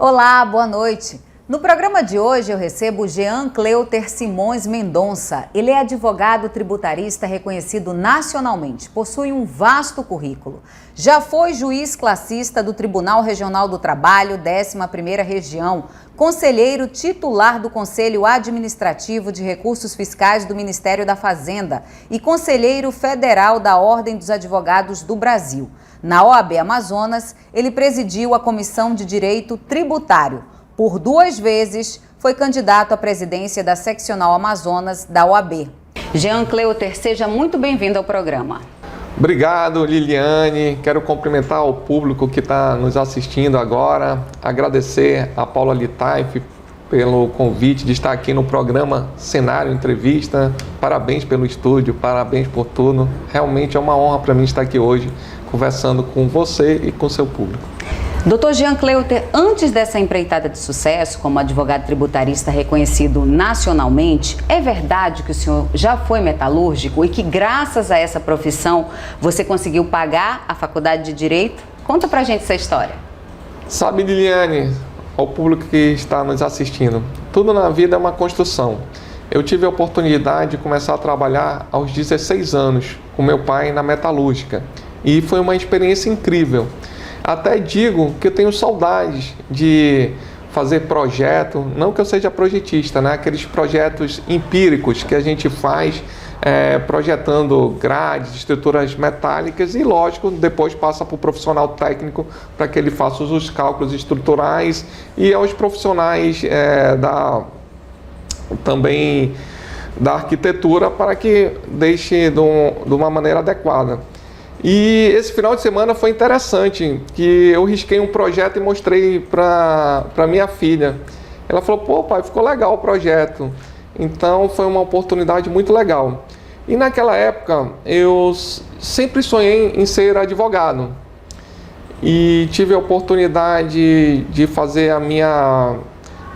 Olá, boa noite. No programa de hoje eu recebo Jean Cleuter Simões Mendonça. Ele é advogado tributarista reconhecido nacionalmente, possui um vasto currículo. Já foi juiz classista do Tribunal Regional do Trabalho, 11ª Região, conselheiro titular do Conselho Administrativo de Recursos Fiscais do Ministério da Fazenda e conselheiro federal da Ordem dos Advogados do Brasil. Na OAB Amazonas, ele presidiu a Comissão de Direito Tributário. Por 2 vezes, foi candidato à presidência da Seccional Amazonas da OAB. Jean Cleuter, seja muito bem-vindo ao programa. Obrigado, Liliane. Quero cumprimentar o público que está nos assistindo agora. Agradecer a Paula Litaif pelo convite de estar aqui no programa Cenário Entrevista. Parabéns pelo estúdio, parabéns por tudo. Realmente é uma honra para mim estar aqui hoje, conversando com você e com seu público. Dr. Jean Cleuter, antes dessa empreitada de sucesso como advogado tributarista reconhecido nacionalmente, é verdade que o senhor já foi metalúrgico e que graças a essa profissão você conseguiu pagar a faculdade de Direito? Conta pra gente essa história. Sabe, Liliane, ao público que está nos assistindo, tudo na vida é uma construção. Eu tive a oportunidade de começar a trabalhar aos 16 anos com meu pai na metalúrgica e foi uma experiência incrível. Até digo que eu tenho saudades de fazer projeto, não que eu seja projetista, né? Aqueles projetos empíricos que a gente faz projetando grades, estruturas metálicas e, lógico, depois passa para o profissional técnico para que ele faça os cálculos estruturais e aos profissionais também da arquitetura para que deixe de uma maneira adequada. E esse final de semana foi interessante, que eu risquei um projeto e mostrei para minha filha. Ela falou, pô pai, ficou legal o projeto. Então foi uma oportunidade muito legal. E naquela época eu sempre sonhei em ser advogado. E tive a oportunidade de fazer a minha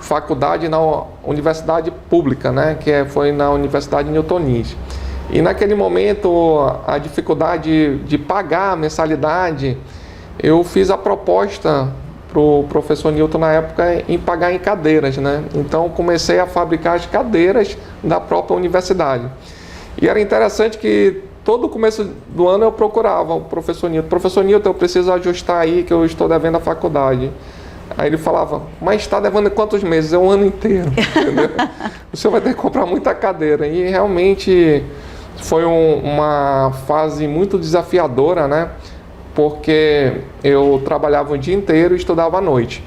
faculdade na universidade pública, né? Foi na Universidade Newton-Nist. E naquele momento, a dificuldade de pagar a mensalidade, eu fiz a proposta para o professor Newton na época em pagar em cadeiras, né? Então comecei a fabricar as cadeiras da própria universidade. E era interessante que todo começo do ano eu procurava o professor Newton. Professor Newton, eu preciso ajustar aí que eu estou devendo a faculdade. Aí ele falava, mas está devendo quantos meses? É um ano inteiro, entendeu? O senhor vai ter que comprar muita cadeira. E realmente foi uma fase muito desafiadora, né? Porque eu trabalhava o dia inteiro e estudava à noite.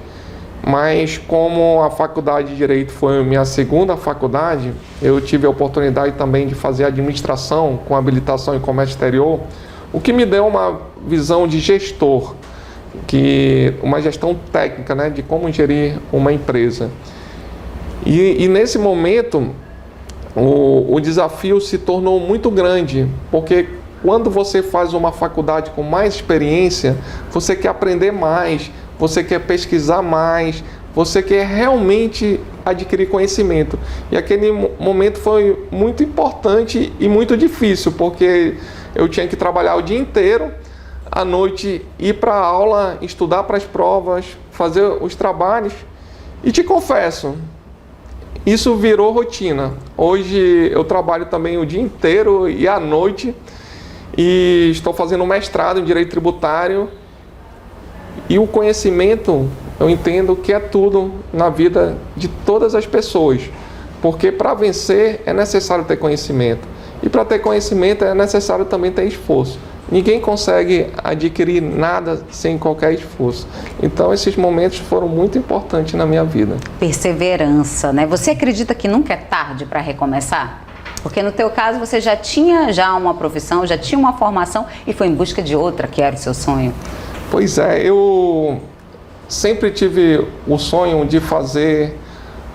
Mas como a faculdade de Direito foi minha segunda faculdade, eu tive a oportunidade também de fazer administração com habilitação em comércio exterior, o que me deu uma visão de gestor, uma gestão técnica, né? De como gerir uma empresa. E nesse momento o desafio se tornou muito grande, porque quando você faz uma faculdade com mais experiência, você quer aprender mais, você quer pesquisar mais, você quer realmente adquirir conhecimento. E aquele momento foi muito importante e muito difícil, porque eu tinha que trabalhar o dia inteiro, à noite ir para a aula, estudar para as provas, fazer os trabalhos. E te confesso, isso virou rotina. Hoje eu trabalho também o dia inteiro e à noite e estou fazendo um mestrado em Direito Tributário e o conhecimento, eu entendo que é tudo na vida de todas as pessoas, porque para vencer é necessário ter conhecimento e para ter conhecimento é necessário também ter esforço. Ninguém consegue adquirir nada sem qualquer esforço. Então, esses momentos foram muito importantes na minha vida. Perseverança, né? Você acredita que nunca é tarde para recomeçar? Porque no teu caso, você já tinha uma profissão, já tinha uma formação e foi em busca de outra, que era o seu sonho. Pois é, eu sempre tive o sonho de fazer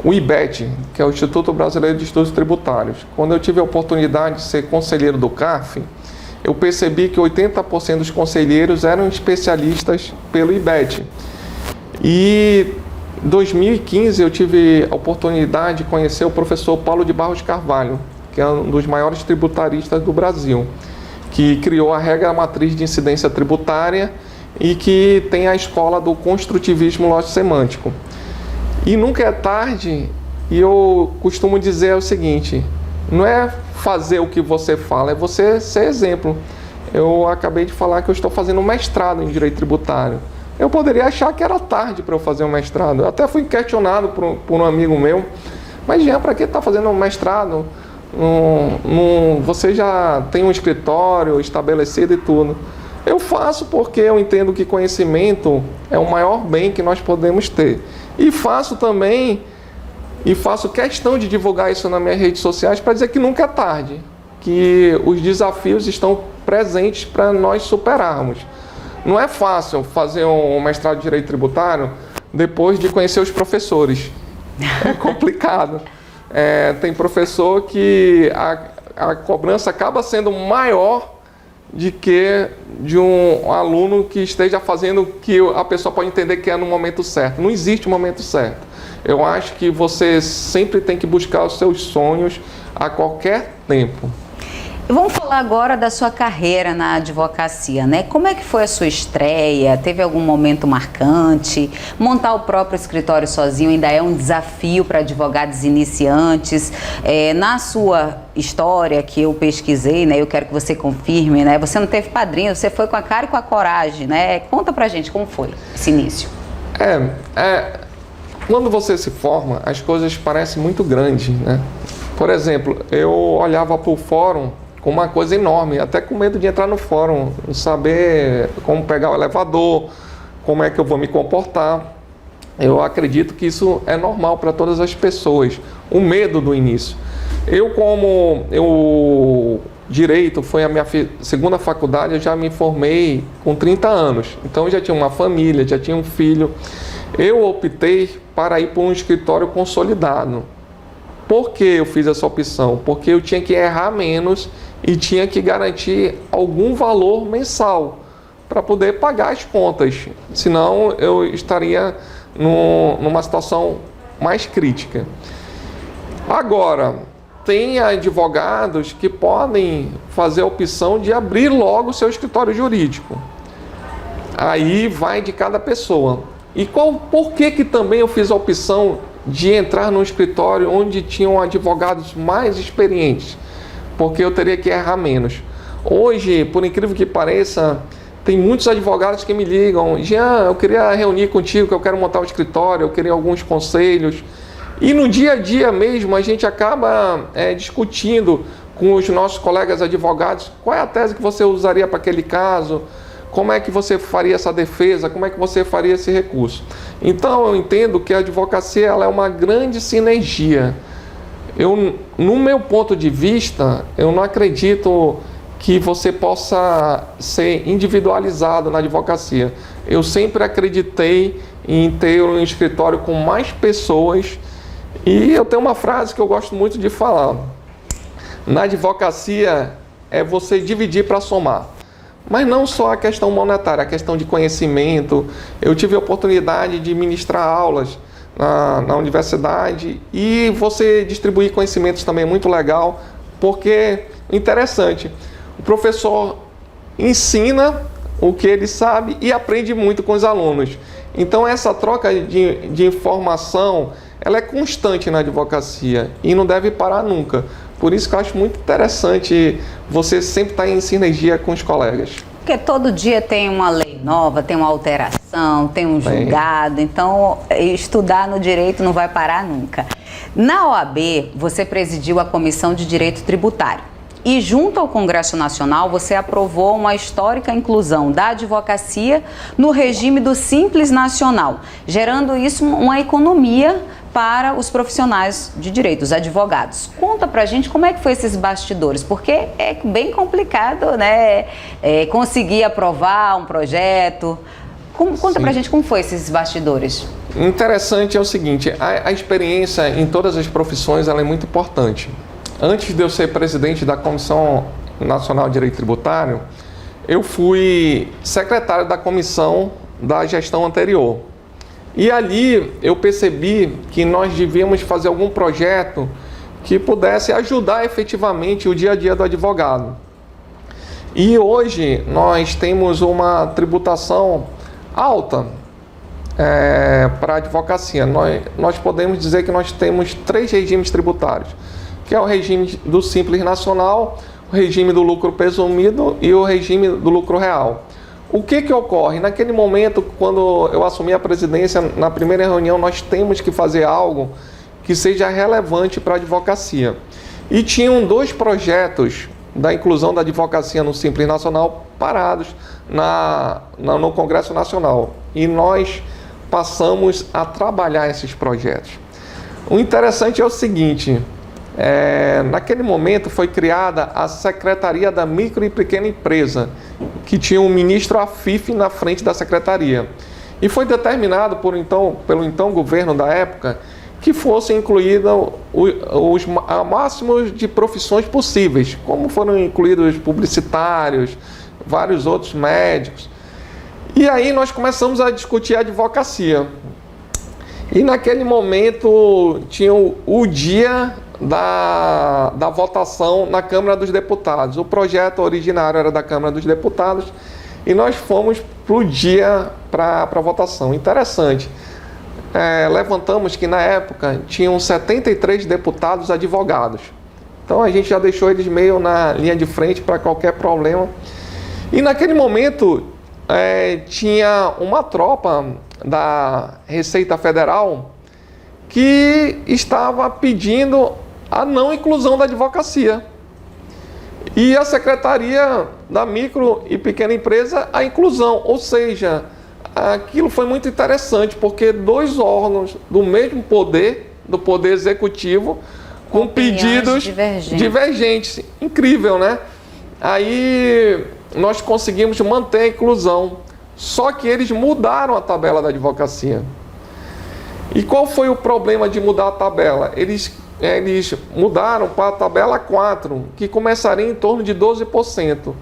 o IBET, que é o Instituto Brasileiro de Estudos Tributários. Quando eu tive a oportunidade de ser conselheiro do CARF, eu percebi que 80% dos conselheiros eram especialistas pelo IBET. E em 2015 eu tive a oportunidade de conhecer o professor Paulo de Barros Carvalho, que é um dos maiores tributaristas do Brasil, que criou a regra matriz de incidência tributária e que tem a escola do construtivismo lógico-semântico. E nunca é tarde, e eu costumo dizer o seguinte, não é fazer o que você fala, é você ser exemplo. Eu acabei de falar que eu estou fazendo um mestrado em Direito Tributário. Eu poderia achar que era tarde para eu fazer um mestrado. Eu até fui questionado por um amigo meu, mas Jean, para que está fazendo um mestrado? Você já tem um escritório estabelecido e tudo. Eu faço porque eu entendo que conhecimento é o maior bem que nós podemos ter. E faço também, e faço questão de divulgar isso nas minhas redes sociais para dizer que nunca é tarde, que os desafios estão presentes para nós superarmos. Não é fácil fazer um mestrado de Direito Tributário depois de conhecer os professores. É complicado. Tem professor que a cobrança acaba sendo maior de que de um aluno que esteja fazendo o que a pessoa pode entender que é no momento certo. Não existe momento certo. Eu acho que você sempre tem que buscar os seus sonhos a qualquer tempo. Vamos falar agora da sua carreira na advocacia, né? Como é que foi a sua estreia? Teve algum momento marcante? Montar o próprio escritório sozinho ainda é um desafio para advogados iniciantes. Na sua história que eu pesquisei, né? Eu quero que você confirme, né? Você não teve padrinho, você foi com a cara e com a coragem, né? Conta pra gente como foi esse início. Quando você se forma, as coisas parecem muito grandes, né? Por exemplo, eu olhava para o fórum com uma coisa enorme, até com medo de entrar no fórum, não saber como pegar o elevador, como é que eu vou me comportar. Eu acredito que isso é normal para todas as pessoas, o medo do início. Direito foi a minha segunda faculdade, eu já me formei com 30 anos, então eu já tinha uma família, já tinha um filho. Eu optei para ir para um escritório consolidado. Por que eu fiz essa opção? Porque eu tinha que errar menos e tinha que garantir algum valor mensal para poder pagar as contas. Senão eu estaria numa situação mais crítica. Agora, tem advogados que podem fazer a opção de abrir logo o seu escritório jurídico. Aí vai de cada pessoa. E por que também eu fiz a opção de entrar num escritório onde tinham advogados mais experientes? Porque eu teria que errar menos. Hoje, por incrível que pareça, tem muitos advogados que me ligam: Jean, eu queria reunir contigo, que eu quero montar um escritório, eu queria alguns conselhos. E no dia a dia mesmo, a gente acaba discutindo com os nossos colegas advogados qual é a tese que você usaria para aquele caso, como é que você faria essa defesa, como é que você faria esse recurso. Então, eu entendo que a advocacia ela é uma grande sinergia. No meu ponto de vista, eu não acredito que você possa ser individualizado na advocacia. Eu sempre acreditei em ter um escritório com mais pessoas, e eu tenho uma frase que eu gosto muito de falar. Na advocacia é você dividir para somar. Mas não só a questão monetária, a questão de conhecimento. Eu tive a oportunidade de ministrar aulas na universidade, e você distribuir conhecimentos também é muito legal, porque interessante, o professor ensina o que ele sabe e aprende muito com os alunos. Então essa troca de informação, ela é constante na advocacia e não deve parar nunca. Por isso que eu acho muito interessante você sempre estar em sinergia com os colegas. Porque todo dia tem uma lei nova, tem uma alteração, tem um julgado, então estudar no direito não vai parar nunca. Na OAB, você presidiu a Comissão de Direito Tributário e junto ao Congresso Nacional você aprovou uma histórica inclusão da advocacia no regime do Simples Nacional, gerando isso uma economia para os profissionais de direito, os advogados. Conta pra gente como é que foi esses bastidores, porque é bem complicado, né, conseguir aprovar um projeto. Conta pra gente como foi esses bastidores. Interessante é o seguinte, a experiência em todas as profissões ela é muito importante. Antes de eu ser presidente da Comissão Nacional de Direito Tributário, eu fui secretário da comissão da gestão anterior. E ali eu percebi que nós devíamos fazer algum projeto que pudesse ajudar efetivamente o dia a dia do advogado. E hoje nós temos uma tributação alta. para a advocacia. Nós podemos dizer que nós temos 3 regimes tributários, que é o regime do Simples Nacional, o regime do lucro presumido e o regime do lucro real. O que ocorre? Naquele momento, quando eu assumi a presidência, na primeira reunião, nós temos que fazer algo que seja relevante para a advocacia. E tinham 2 projetos da inclusão da advocacia no Simples Nacional parados no Congresso Nacional. E nós passamos a trabalhar esses projetos. O interessante é o seguinte, naquele momento foi criada a Secretaria da Micro e Pequena Empresa, que tinha um ministro Afif na frente da secretaria. E foi determinado pelo então governo da época que fossem incluídos os máximos de profissões possíveis, como foram incluídos publicitários, vários outros médicos. E aí nós começamos a discutir a advocacia. E naquele momento tinha o dia da votação na Câmara dos Deputados. O projeto originário era da Câmara dos Deputados e nós fomos para o dia para a votação. Interessante. Levantamos que na época tinham 73 deputados advogados. Então a gente já deixou eles meio na linha de frente para qualquer problema. E naquele momento tinha uma tropa da Receita Federal que estava pedindo a não inclusão da advocacia. E a Secretaria da Micro e Pequena Empresa a inclusão, ou seja, aquilo foi muito interessante, porque 2 órgãos do mesmo poder, do Poder Executivo, com pedidos divergentes. Incrível, né? Aí nós conseguimos manter a inclusão, só que eles mudaram a tabela da advocacia. E qual foi o problema de mudar a tabela? Eles mudaram para a tabela 4, que começaria em torno de 12%.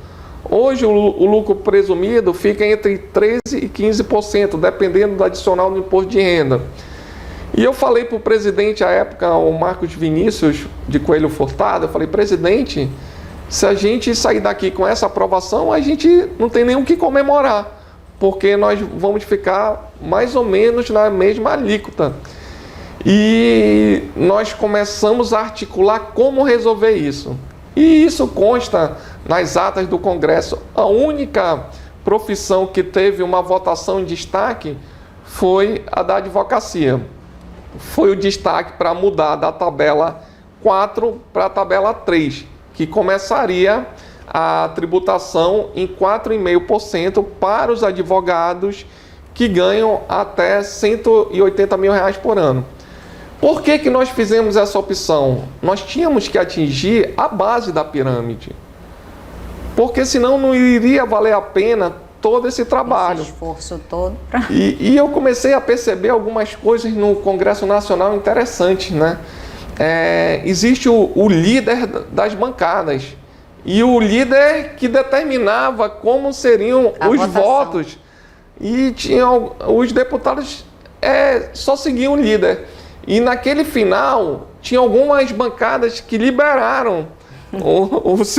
Hoje o lucro presumido fica entre 13% e 15%, dependendo do adicional do imposto de renda. E eu falei para o presidente à época, o Marcos Vinícius de Coelho Furtado, eu falei, presidente, se a gente sair daqui com essa aprovação, a gente não tem nem o que comemorar, porque nós vamos ficar mais ou menos na mesma alíquota. E nós começamos a articular como resolver isso. E isso consta nas atas do Congresso. A única profissão que teve uma votação em destaque foi a da advocacia. Foi o destaque para mudar da tabela 4 para a tabela 3, que começaria a tributação em 4,5% para os advogados que ganham até R$180 mil por ano. Por que nós fizemos essa opção? Nós tínhamos que atingir a base da pirâmide, porque senão não iria valer a pena todo esse trabalho. Esse esforço todo. E eu comecei a perceber algumas coisas no Congresso Nacional interessantes, né? Existe o líder das bancadas e o líder que determinava como seriam os votos. E os deputados só seguiam o líder. E naquele final, tinha algumas bancadas que liberaram os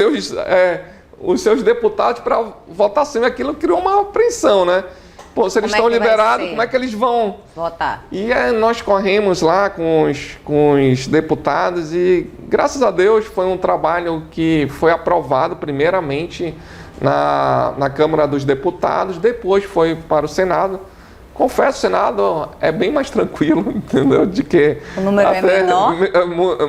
seus deputados para votação. E aquilo criou uma apreensão, né? Pô, se eles estão liberados, como é que eles vão votar? E nós corremos lá com os deputados e, graças a Deus, foi um trabalho que foi aprovado primeiramente na Câmara dos Deputados, depois foi para o Senado. Confesso, o Senado é bem mais tranquilo, entendeu? De que o número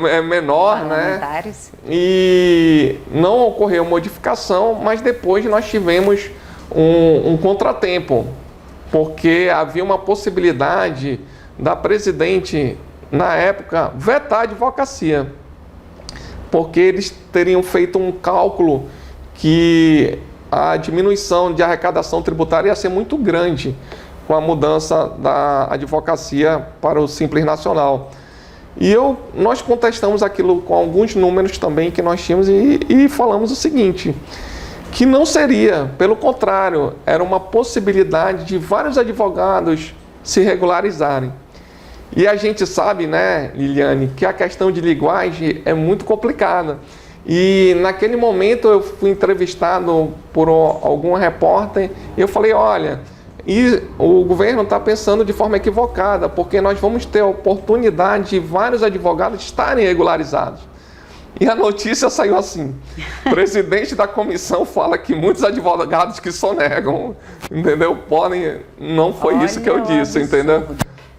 é menor, né? E não ocorreu modificação, mas depois nós tivemos um contratempo, porque havia uma possibilidade da presidente, na época, vetar a advocacia, porque eles teriam feito um cálculo que a diminuição de arrecadação tributária ia ser muito grande com a mudança da advocacia para o Simples Nacional. E nós contestamos aquilo com alguns números também que nós tínhamos e falamos o seguinte, que não seria, pelo contrário, era uma possibilidade de vários advogados se regularizarem. E a gente sabe, né, Liliane, que a questão de linguagem é muito complicada. E naquele momento eu fui entrevistado por algum repórter e eu falei, olha, E o governo está pensando de forma equivocada, porque nós vamos ter a oportunidade de vários advogados estarem regularizados. E a notícia saiu assim: o presidente da comissão fala que muitos advogados que sonegam, entendeu? Podem. Não foi isso que eu disse, entendeu?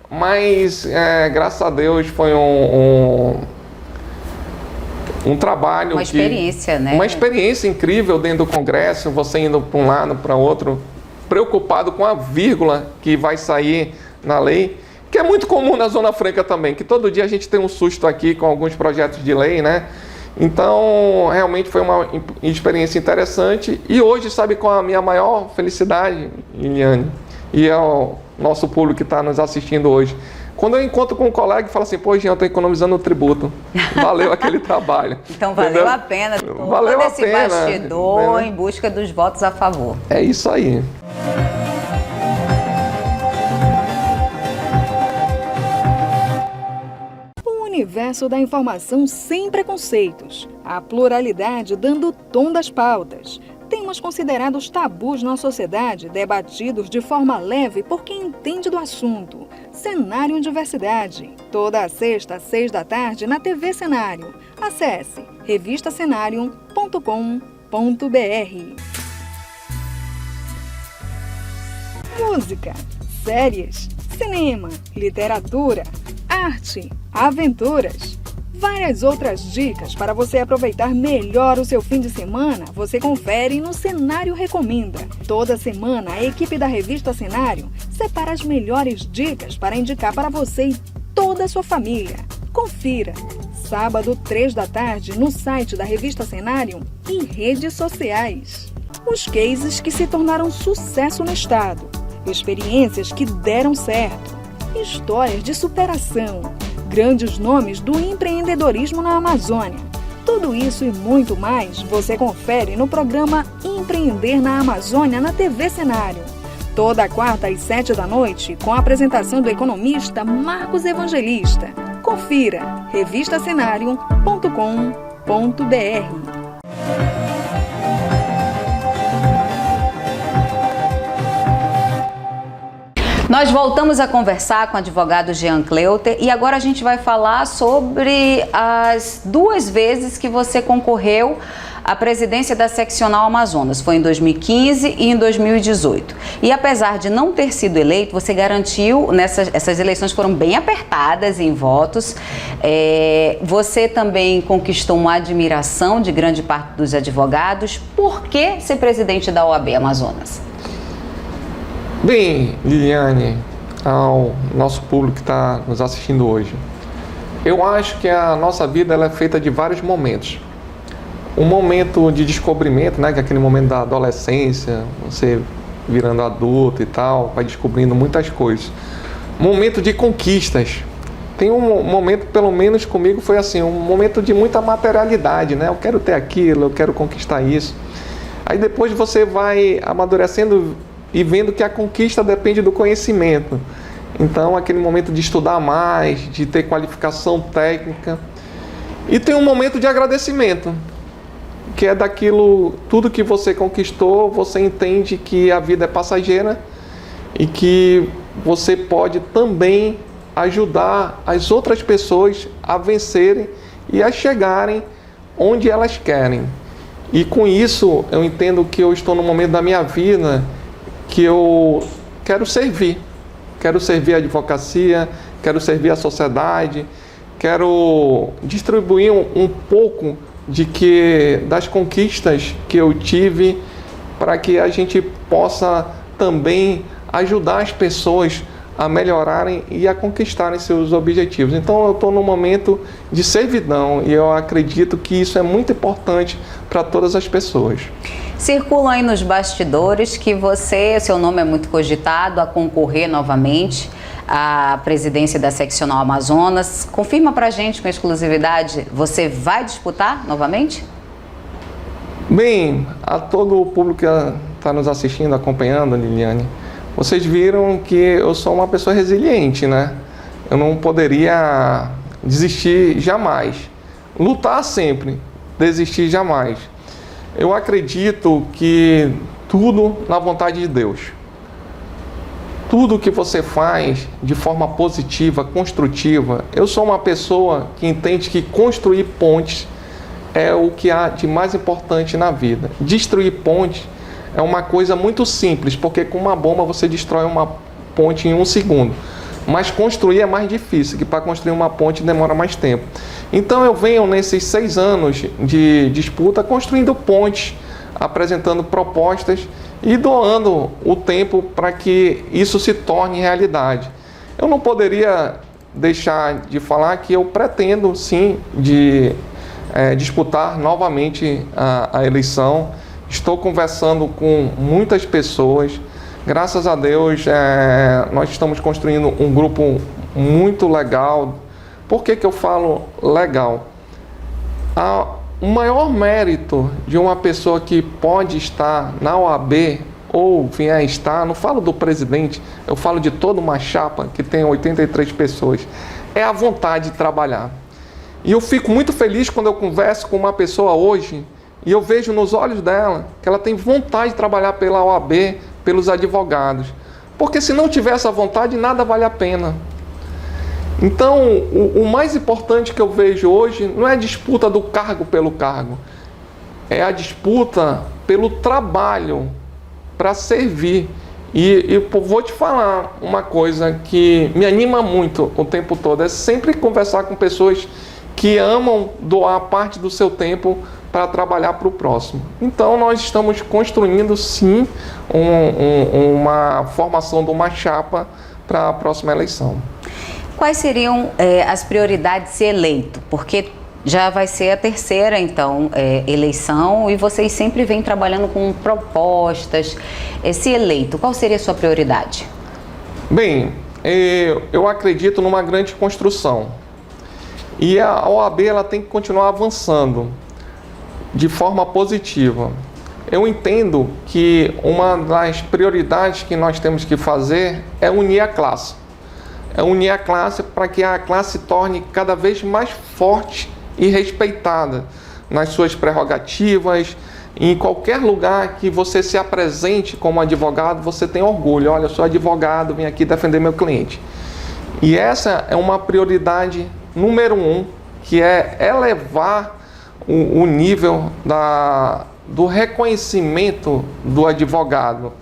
Mas, graças a Deus, foi um trabalho. Uma experiência, né? Uma experiência incrível dentro do Congresso, você indo para um lado, para outro, preocupado com a vírgula que vai sair na lei, que é muito comum na Zona Franca também, que todo dia a gente tem um susto aqui com alguns projetos de lei, né? Então, realmente foi uma experiência interessante. E hoje, sabe qual é a minha maior felicidade, Liliane? E é o nosso público que está nos assistindo hoje. Quando eu encontro com um colega e falo assim, pô, Jean, eu estou economizando o tributo. Valeu aquele trabalho. Então valeu a pena todo esse bastidor em busca dos votos a favor. É isso aí. Universo da informação sem preconceitos, a pluralidade dando o tom das pautas, temas considerados tabus na sociedade debatidos de forma leve por quem entende do assunto. Cenário em Diversidade, toda a sexta às 6 da tarde na TV Cenário. Acesse revistacenarium.com.br. Música, séries, cinema, literatura, arte, aventuras. Várias outras dicas para você aproveitar melhor o seu fim de semana, você confere no Cenário Recomenda. Toda semana, a equipe da revista Cenário separa as melhores dicas para indicar para você e toda a sua família. Confira! Sábado, 3 da tarde, no site da revista Cenário e redes sociais. Os cases que se tornaram sucesso no estado, experiências que deram certo, histórias de superação, grandes nomes do empreendedorismo na Amazônia. Tudo isso e muito mais você confere no programa Empreender na Amazônia na TV Cenário. Toda quarta às 7 da noite, com a apresentação do economista Marcos Evangelista. Confira revistacenarium.com.br. Nós voltamos a conversar com o advogado Jean Cleuter e agora a gente vai falar sobre as 2 vezes que você concorreu à presidência da Seccional Amazonas. Foi em 2015 e em 2018. E apesar de não ter sido eleito, você garantiu, essas eleições foram bem apertadas em votos, você também conquistou uma admiração de grande parte dos advogados. Por que ser presidente da OAB Amazonas? Bem, Liliane, ao nosso público que está nos assistindo hoje, eu acho que a nossa vida ela é feita de vários momentos. Um momento de descobrimento, né, que é aquele momento da adolescência, você virando adulto e tal, vai descobrindo muitas coisas. Momento de conquistas. Tem um momento, pelo menos comigo, foi assim, um momento de muita materialidade, né? Eu quero ter aquilo, eu quero conquistar isso. Aí depois você vai amadurecendo e vendo que a conquista depende do conhecimento. Então, aquele momento de estudar mais, de ter qualificação técnica. E tem um momento de agradecimento, que é daquilo, tudo que você conquistou, você entende que a vida é passageira e que você pode também ajudar as outras pessoas a vencerem e a chegarem onde elas querem. E com isso, eu entendo que eu estou num momento da minha vida que eu quero servir a advocacia, quero servir a sociedade, quero distribuir um pouco das conquistas que eu tive para que a gente possa também ajudar as pessoas a melhorarem e a conquistarem seus objetivos. Então eu estou num momento de servidão e eu acredito que isso é muito importante para todas as pessoas. Circulam aí nos bastidores que seu nome é muito cogitado a concorrer novamente à presidência da Seccional Amazonas. Confirma pra gente com exclusividade, você vai disputar novamente? Bem, a todo o público que está nos assistindo, acompanhando, Liliane, vocês viram que eu sou uma pessoa resiliente, né? Eu não poderia desistir jamais. Lutar sempre, desistir jamais. Eu acredito que tudo na vontade de Deus. tudo que você faz de forma positiva, construtiva. Eu sou uma pessoa que entende que construir pontes é o que há de mais importante na vida. Destruir pontes é uma coisa muito simples, porque com uma bomba você destrói uma ponte em 1 segundo. Mas construir é mais difícil, que para construir uma ponte demora mais tempo. Então eu venho nesses 6 anos de disputa construindo pontes, apresentando propostas e doando o tempo para que isso se torne realidade. Eu não poderia deixar de falar que eu pretendo sim disputar novamente a eleição. Estou conversando com muitas pessoas. Graças a Deus, nós estamos construindo um grupo muito legal. Por que eu falo legal? O maior mérito de uma pessoa que pode estar na OAB ou vier estar, não falo do presidente, eu falo de toda uma chapa que tem 83 pessoas, é a vontade de trabalhar. E eu fico muito feliz quando eu converso com uma pessoa hoje e eu vejo nos olhos dela que ela tem vontade de trabalhar pela OAB, pelos advogados. Porque se não tiver essa vontade, nada vale a pena. Então, o mais importante que eu vejo hoje não é a disputa do cargo pelo cargo, é a disputa pelo trabalho para servir. E vou te falar uma coisa que me anima muito o tempo todo, é sempre conversar com pessoas que amam doar parte do seu tempo para trabalhar para o próximo. Então, nós estamos construindo, sim, uma formação de uma chapa para a próxima eleição. Quais seriam as prioridades se eleito? Porque já vai ser a terceira, então, eleição e vocês sempre vêm trabalhando com propostas. Se eleito, qual seria a sua prioridade? Bem, eu acredito numa grande construção. E a OAB ela tem que continuar avançando de forma positiva. Eu entendo que uma das prioridades que nós temos que fazer é unir a classe. É unir a classe para que a classe se torne cada vez mais forte e respeitada nas suas prerrogativas. Em qualquer lugar que você se apresente como advogado, você tem orgulho. Olha, eu sou advogado, vim aqui defender meu cliente. E essa é uma prioridade número 1, que é elevar o nível do reconhecimento do advogado.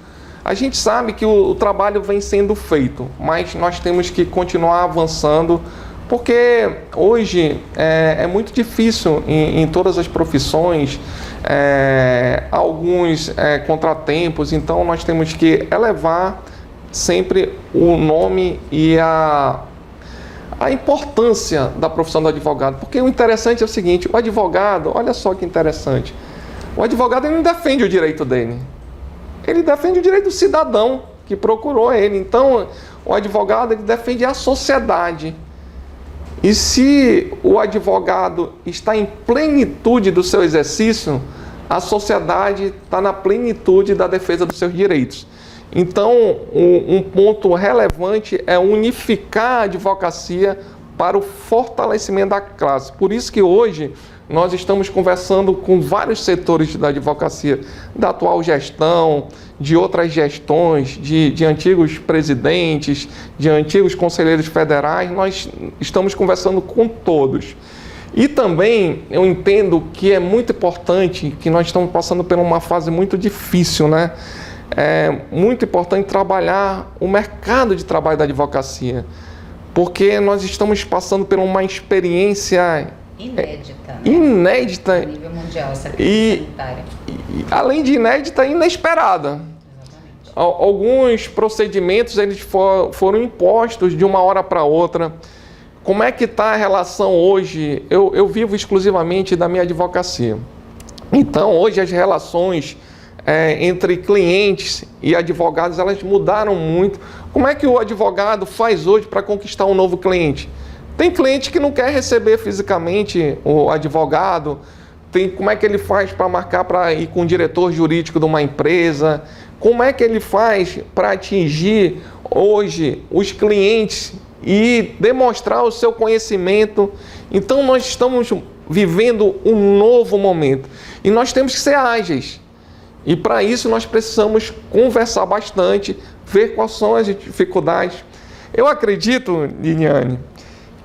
A gente sabe que o trabalho vem sendo feito, mas nós temos que continuar avançando, porque hoje é muito difícil em todas as profissões, alguns contratempos, então nós temos que elevar sempre o nome e a importância da profissão do advogado, porque o interessante é o seguinte, o advogado, olha só que interessante, o advogado ele não defende o direito dele, ele defende o direito do cidadão que procurou ele. Então, o advogado ele defende a sociedade. E se o advogado está em plenitude do seu exercício, a sociedade está na plenitude da defesa dos seus direitos. Então, um ponto relevante é unificar a advocacia para o fortalecimento da classe. Por isso que hoje nós estamos conversando com vários setores da advocacia, da atual gestão, de outras gestões, de antigos presidentes, de antigos conselheiros federais, nós estamos conversando com todos. E também eu entendo que é muito importante, que nós estamos passando por uma fase muito difícil, né? É muito importante trabalhar o mercado de trabalho da advocacia, porque nós estamos passando por uma experiência inédita, né? Inédita a nível mundial, essa crise sanitária. E, além de inédita, inesperada. Exatamente. Alguns procedimentos eles foram impostos de uma hora para outra. Como é que está a relação hoje? Eu vivo exclusivamente da minha advocacia. Então, hoje as relações entre clientes e advogados, elas mudaram muito. Como é que o advogado faz hoje para conquistar um novo cliente? Tem cliente que não quer receber fisicamente o advogado, como é que ele faz para marcar para ir com o diretor jurídico de uma empresa, como é que ele faz para atingir hoje os clientes e demonstrar o seu conhecimento. Então nós estamos vivendo um novo momento e nós temos que ser ágeis. E para isso nós precisamos conversar bastante, ver quais são as dificuldades. Eu acredito, Liliane,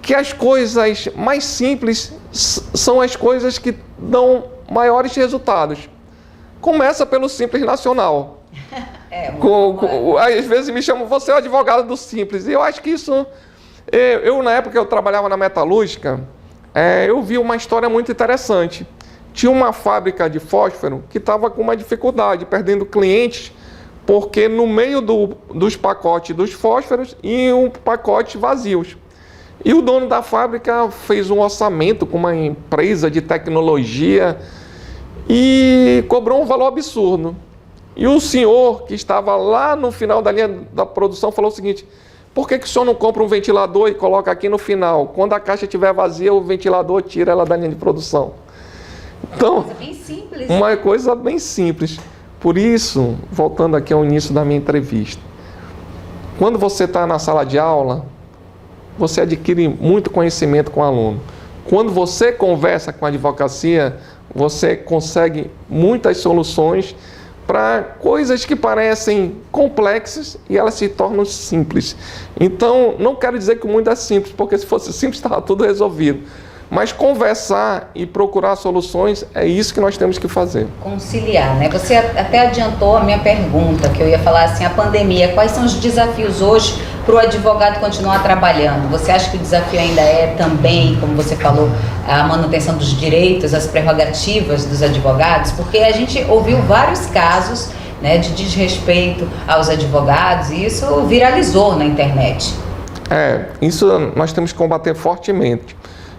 que as coisas mais simples são as coisas que dão maiores resultados. Começa pelo Simples Nacional. Às vezes me chamam, você é o advogado do Simples. E eu acho que isso... na época que eu trabalhava na metalúrgica, eu vi uma história muito interessante. Tinha uma fábrica de fósforo que estava com uma dificuldade, perdendo clientes, porque no meio dos pacotes dos fósforos iam pacotes vazios. E o dono da fábrica fez um orçamento com uma empresa de tecnologia e cobrou um valor absurdo. E o senhor, que estava lá no final da linha da produção, falou o seguinte: por que o senhor não compra um ventilador e coloca aqui no final? Quando a caixa estiver vazia, o ventilador tira ela da linha de produção. Então, bem simples. Uma coisa bem simples. Por isso, voltando aqui ao início da minha entrevista, quando você está na sala de aula, você adquire muito conhecimento com o aluno. Quando você conversa com a advocacia, você consegue muitas soluções para coisas que parecem complexas e elas se tornam simples. Então, não quero dizer que o mundo é simples, porque se fosse simples, estava tudo resolvido. Mas conversar e procurar soluções, é isso que nós temos que fazer. Conciliar, né? Você até adiantou a minha pergunta, que eu ia falar assim, a pandemia, quais são os desafios hoje para o advogado continuar trabalhando? Você acha que o desafio ainda é também, como você falou, a manutenção dos direitos, as prerrogativas dos advogados? Porque a gente ouviu vários casos, né, de desrespeito aos advogados e isso viralizou na internet. Isso nós temos que combater fortemente.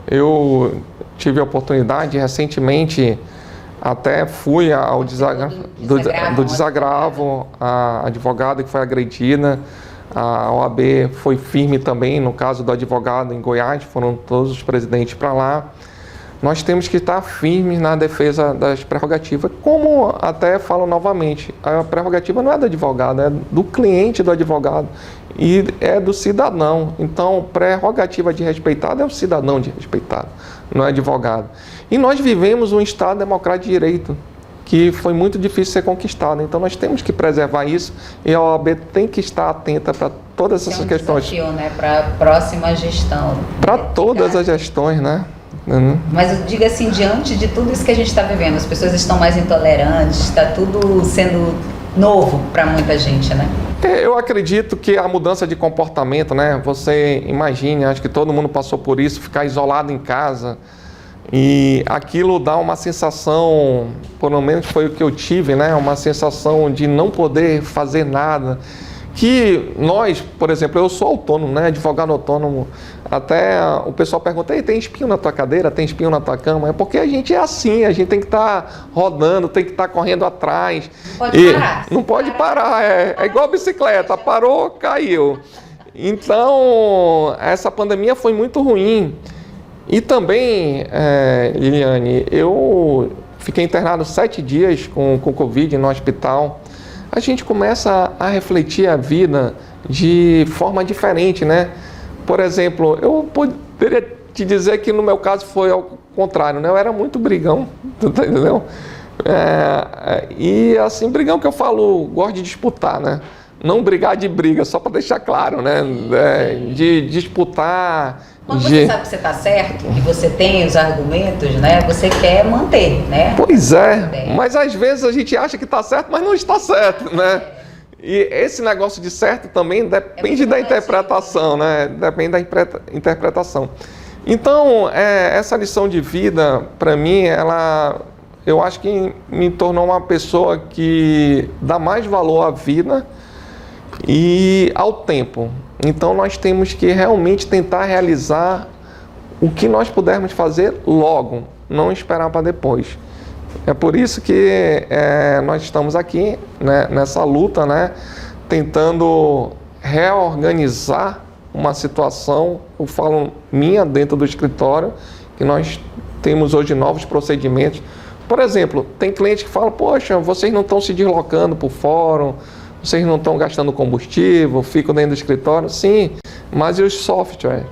Eu tive a oportunidade, recentemente, até fui ao desagravo, a advogada que foi agredida. A OAB foi firme também no caso do advogado em Goiás, foram todos os presidentes para lá. Nós temos que estar firmes na defesa das prerrogativas, como até falo novamente, a prerrogativa não é do advogado, é do cliente do advogado e é do cidadão. Então, prerrogativa de respeitado é o cidadão de respeitado, não é advogado. E nós vivemos um Estado democrático de direito, que foi muito difícil ser conquistado. Então, nós temos que preservar isso e a OAB tem que estar atenta para todas essas questões. Desafio, né, para a próxima gestão. Para todas as gestões, né? Mas eu digo assim, diante de tudo isso que a gente está vivendo, as pessoas estão mais intolerantes, está tudo sendo novo para muita gente, né? Eu acredito que a mudança de comportamento, né? Você imagine, acho que todo mundo passou por isso, ficar isolado em casa. E aquilo dá uma sensação, pelo menos foi o que eu tive, né? Uma sensação de não poder fazer nada. Que nós, por exemplo, eu sou autônomo, né? Advogado autônomo. Até o pessoal pergunta, tem espinho na tua cadeira, tem espinho na tua cama? É porque a gente é assim, a gente tem que estar rodando, tem que estar correndo atrás. Não pode parar, é igual bicicleta, parou, caiu. Então, essa pandemia foi muito ruim. E também, Liliane, eu fiquei internado 7 dias com Covid no hospital. A gente começa a refletir a vida de forma diferente, né? Por exemplo, eu poderia te dizer que no meu caso foi ao contrário, né? Eu era muito brigão, tá entendendo? E assim, brigão que eu falo, gosto de disputar, né? Não brigar de briga, só para deixar claro, né? De disputar. Quando você sabe que você está certo, que você tem os argumentos, né? Você quer manter, né? Pois é, mas às vezes a gente acha que está certo, mas não está certo, né? E esse negócio de certo também depende da interpretação, né? Depende da interpretação. Então, essa lição de vida, para mim, eu acho que me tornou uma pessoa que dá mais valor à vida e ao tempo. Então, nós temos que realmente tentar realizar o que nós pudermos fazer logo, não esperar para depois. É por isso que nós estamos aqui, né, nessa luta, né, tentando reorganizar uma situação, eu falo minha, dentro do escritório, que nós temos hoje novos procedimentos. Por exemplo, tem cliente que fala, poxa, vocês não estão se deslocando para o fórum, vocês não estão gastando combustível, ficam dentro do escritório. Sim, mas e os softwares?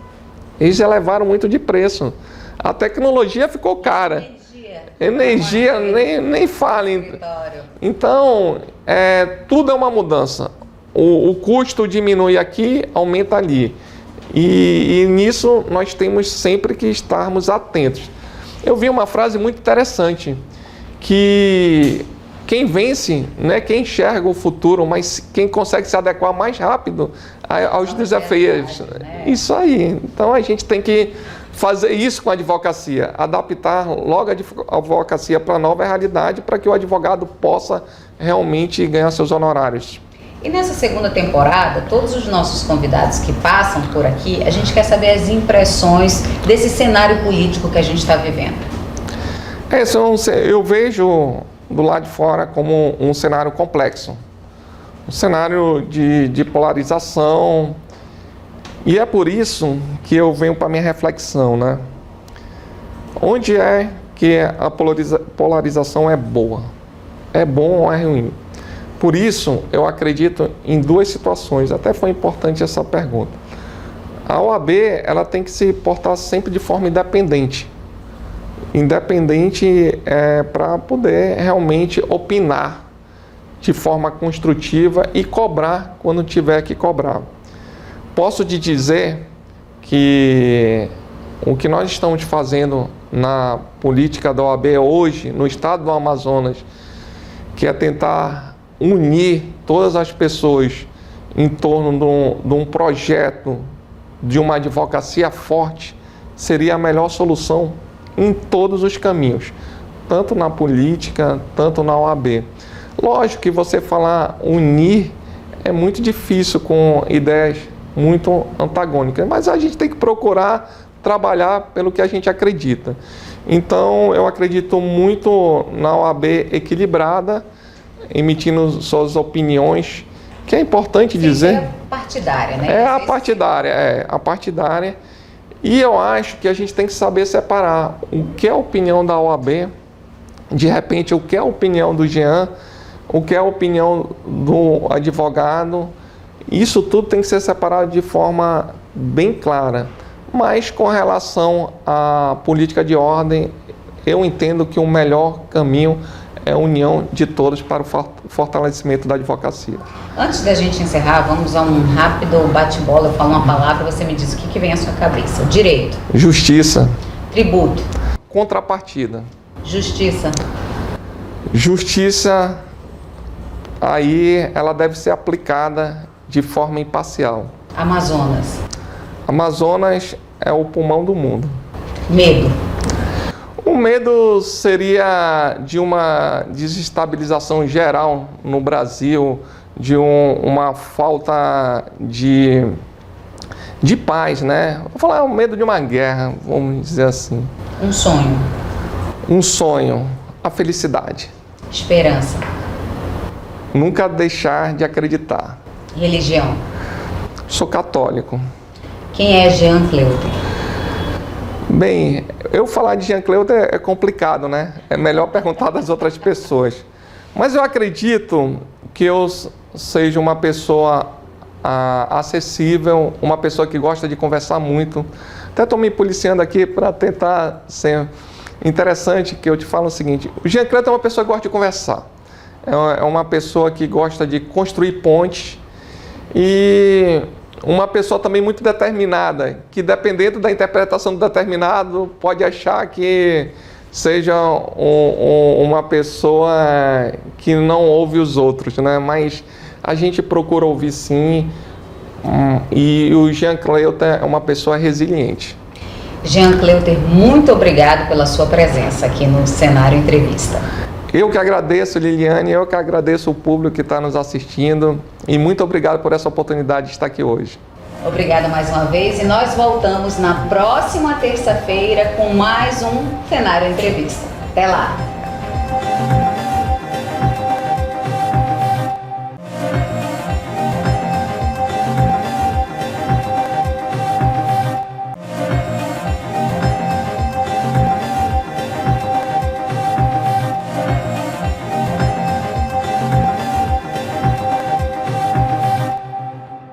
Eles elevaram muito de preço. A tecnologia ficou cara. Energia, nem falem. Então, tudo é uma mudança. O custo diminui aqui, aumenta ali. E nisso nós temos sempre que estarmos atentos. Eu vi uma frase muito interessante, que quem vence não é quem enxerga o futuro, mas quem consegue se adequar mais rápido aos desafios. Isso aí. Então a gente tem que fazer isso com a advocacia, adaptar logo a advocacia para a nova realidade, para que o advogado possa realmente ganhar seus honorários. E nessa segunda temporada, todos os nossos convidados que passam por aqui, a gente quer saber as impressões desse cenário político que a gente está vivendo. Eu vejo do lado de fora como um cenário complexo, um cenário de polarização, e é por isso que eu venho para a minha reflexão, né? Onde é que a polarização é boa? É bom ou é ruim? Por isso, eu acredito em duas situações, até foi importante essa pergunta. A OAB, ela tem que se portar sempre de forma independente. Independente para poder realmente opinar de forma construtiva e cobrar quando tiver que cobrar. Posso te dizer que o que nós estamos fazendo na política da OAB hoje, no estado do Amazonas, que é tentar unir todas as pessoas em torno de um projeto de uma advocacia forte, seria a melhor solução em todos os caminhos, tanto na política, tanto na OAB. Lógico que você falar unir é muito difícil com ideias muito antagônicas, mas a gente tem que procurar trabalhar pelo que a gente acredita. Então, eu acredito muito na OAB equilibrada, emitindo suas opiniões, que é importante dizer. É partidária, né? É a partidária. E eu acho que a gente tem que saber separar o que é a opinião da OAB, de repente o que é a opinião do Jean, o que é a opinião do advogado. Isso tudo tem que ser separado de forma bem clara. Mas com relação à política de ordem, eu entendo que o melhor caminho é a união de todos para o fortalecimento da advocacia. Antes da gente encerrar, vamos a um rápido bate-bola. Eu falo uma palavra, você me diz o que vem à sua cabeça. Direito. Justiça. Tributo. Contrapartida. Justiça. Justiça, aí ela deve ser aplicada de forma imparcial. Amazonas. Amazonas é o pulmão do mundo. Medo. O medo seria de uma desestabilização geral no Brasil, de uma falta de paz, né? Vou falar o medo de uma guerra, vamos dizer assim. Um sonho. Um sonho, a felicidade. Esperança. Nunca deixar de acreditar. Religião. Sou católico. Quem é Jean Cleuter? Bem, eu falar de Jean Cleuter é complicado, né? É melhor perguntar das outras pessoas. Mas eu acredito que eu seja uma pessoa acessível, uma pessoa que gosta de conversar muito. Até estou me policiando aqui para tentar ser interessante, que eu te falo o seguinte. O Jean Cleuter é uma pessoa que gosta de conversar. É uma pessoa que gosta de construir pontes e uma pessoa também muito determinada, que dependendo da interpretação do determinado, pode achar que seja uma pessoa que não ouve os outros, né? Mas a gente procura ouvir sim, e o Jean Cleuter é uma pessoa resiliente. Jean Cleuter, muito obrigado pela sua presença aqui no Cenário Entrevista. Eu que agradeço, Liliane, eu que agradeço o público que está nos assistindo e muito obrigado por essa oportunidade de estar aqui hoje. Obrigada mais uma vez e nós voltamos na próxima terça-feira com mais um Cenário Entrevista. Até lá!